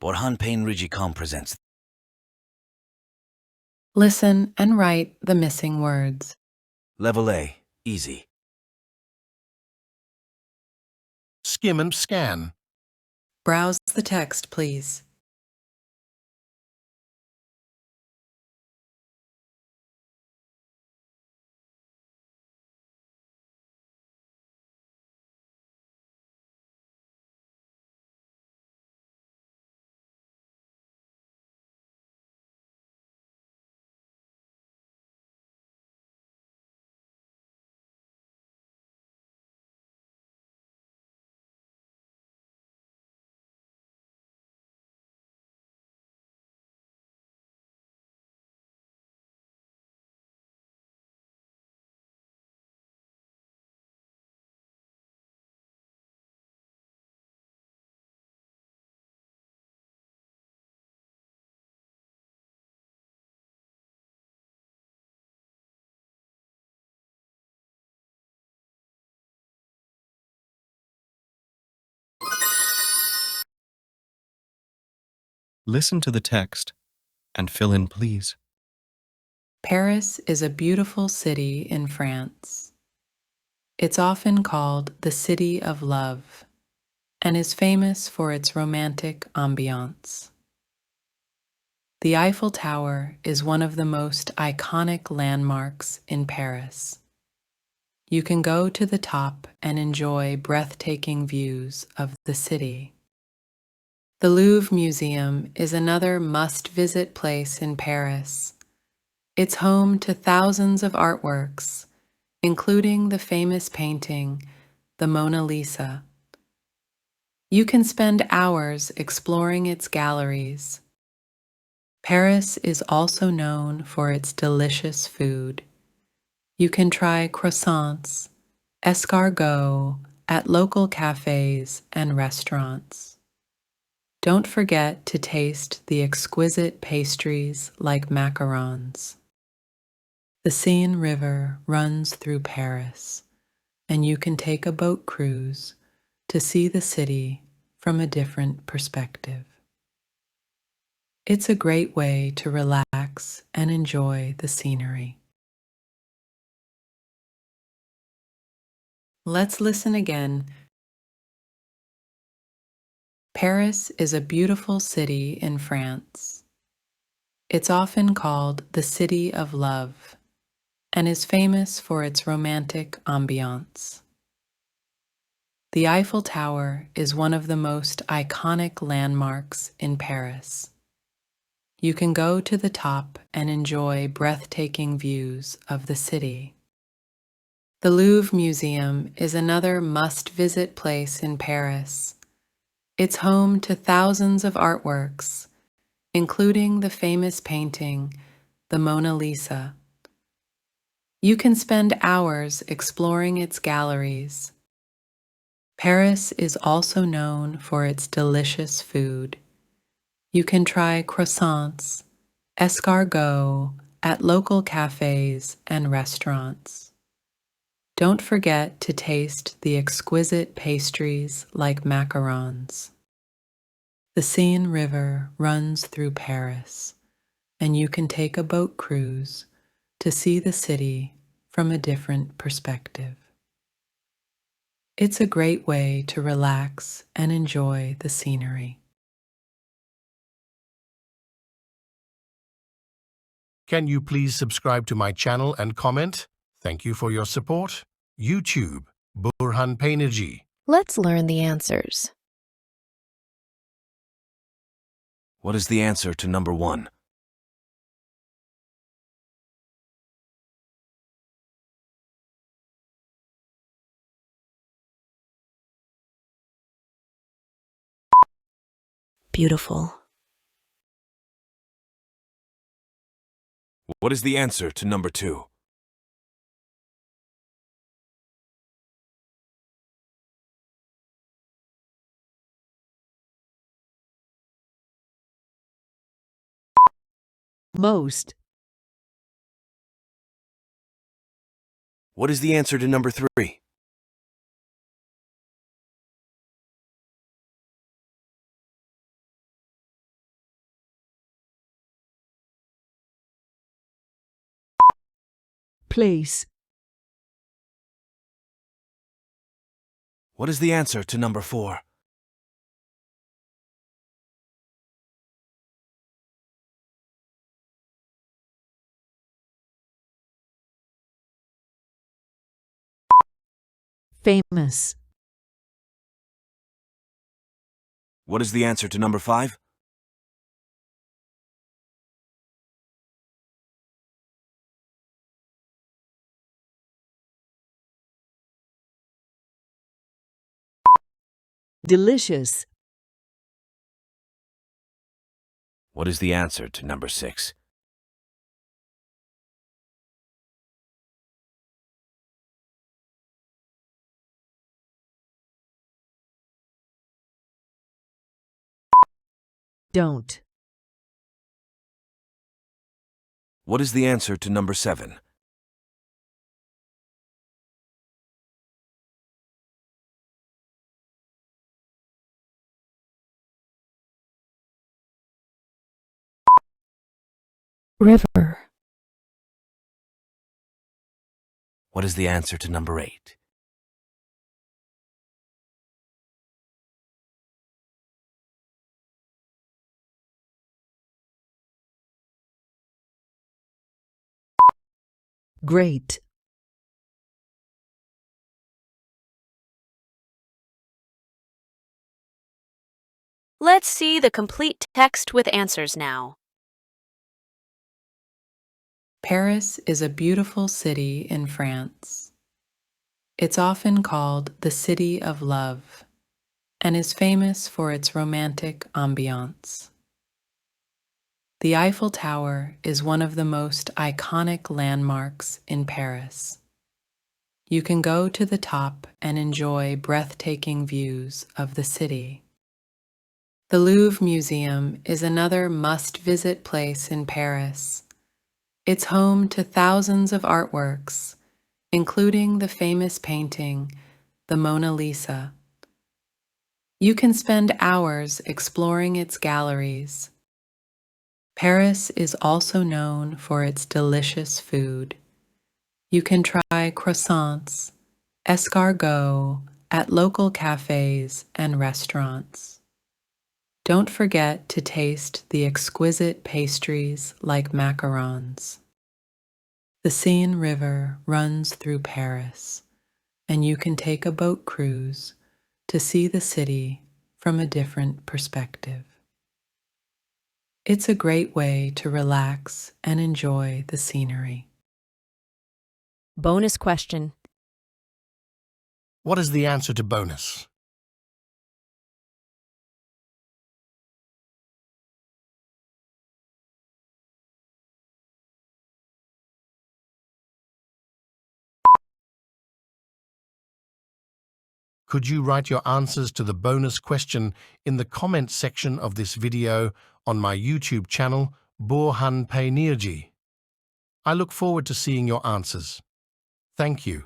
Burhan Peynirci presents. Listen and write the missing words. Level A, easy. Skim and scan. Browse the text, please. Listen to the text and fill in, please. Paris is a beautiful city in France. It's often called the City of Love and is famous for its romantic ambiance. The Eiffel Tower is one of the most iconic landmarks in Paris. You can go to the top and enjoy breathtaking views of the city. The Louvre Museum is another must-visit place in Paris. It's home to thousands of artworks, including the famous painting, the Mona Lisa. You can spend hours exploring its galleries. Paris is also known for its delicious food. You can try croissants, escargots at local cafes and restaurants. Don't forget to taste the exquisite pastries like macarons. The Seine River runs through Paris, and you can take a boat cruise to see the city from a different perspective. It's a great way to relax and enjoy the scenery. Let's listen again. Paris is a beautiful city in France. It's often called the City of Love and is famous for its romantic ambiance. The Eiffel Tower is one of the most iconic landmarks in Paris. You can go to the top and enjoy breathtaking views of the city. The Louvre Museum is another must-visit place in Paris. It's home to thousands of artworks, including the famous painting, the Mona Lisa. You can spend hours exploring its galleries. Paris is also known for its delicious food. You can try croissants, escargots at local cafes and restaurants. Don't forget to taste the exquisite pastries like macarons. The Seine River runs through Paris, and you can take a boat cruise to see the city from a different perspective. It's a great way to relax and enjoy the scenery. Can you please subscribe to my channel and comment? Thank you for your support. YouTube, Burhan Peynirci. Let's learn the answers. What is the answer to number 1? Beautiful. What is the answer to number 2? Most. What is the answer to number 3? place. What is the answer to number 4? Famous. What is the answer to number 5? Delicious. What is the answer to number 6? Don't. What is the answer to number 7? River. What is the answer to number 8? Great. Let's see the complete text with answers now. Paris is a beautiful city in France. It's often called the City of Love and is famous for its romantic ambiance. The Eiffel Tower is one of the most iconic landmarks in Paris. You can go to the top and enjoy breathtaking views of the city. The Louvre Museum is another must-visit place in Paris. It's home to thousands of artworks, including the famous painting, the Mona Lisa. You can spend hours exploring its galleries. Paris is also known for its delicious food. You can try croissants, escargot at local cafes and restaurants. Don't forget to taste the exquisite pastries like macarons. The Seine River runs through Paris, and you can take a boat cruise to see the city from a different perspective. It's a great way to relax and enjoy the scenery. Bonus question. What is the answer to bonus? Could you write your answers to the bonus question in the comment section of this video on my YouTube channel, Burhan Peynirci? I look forward to seeing your answers. Thank you.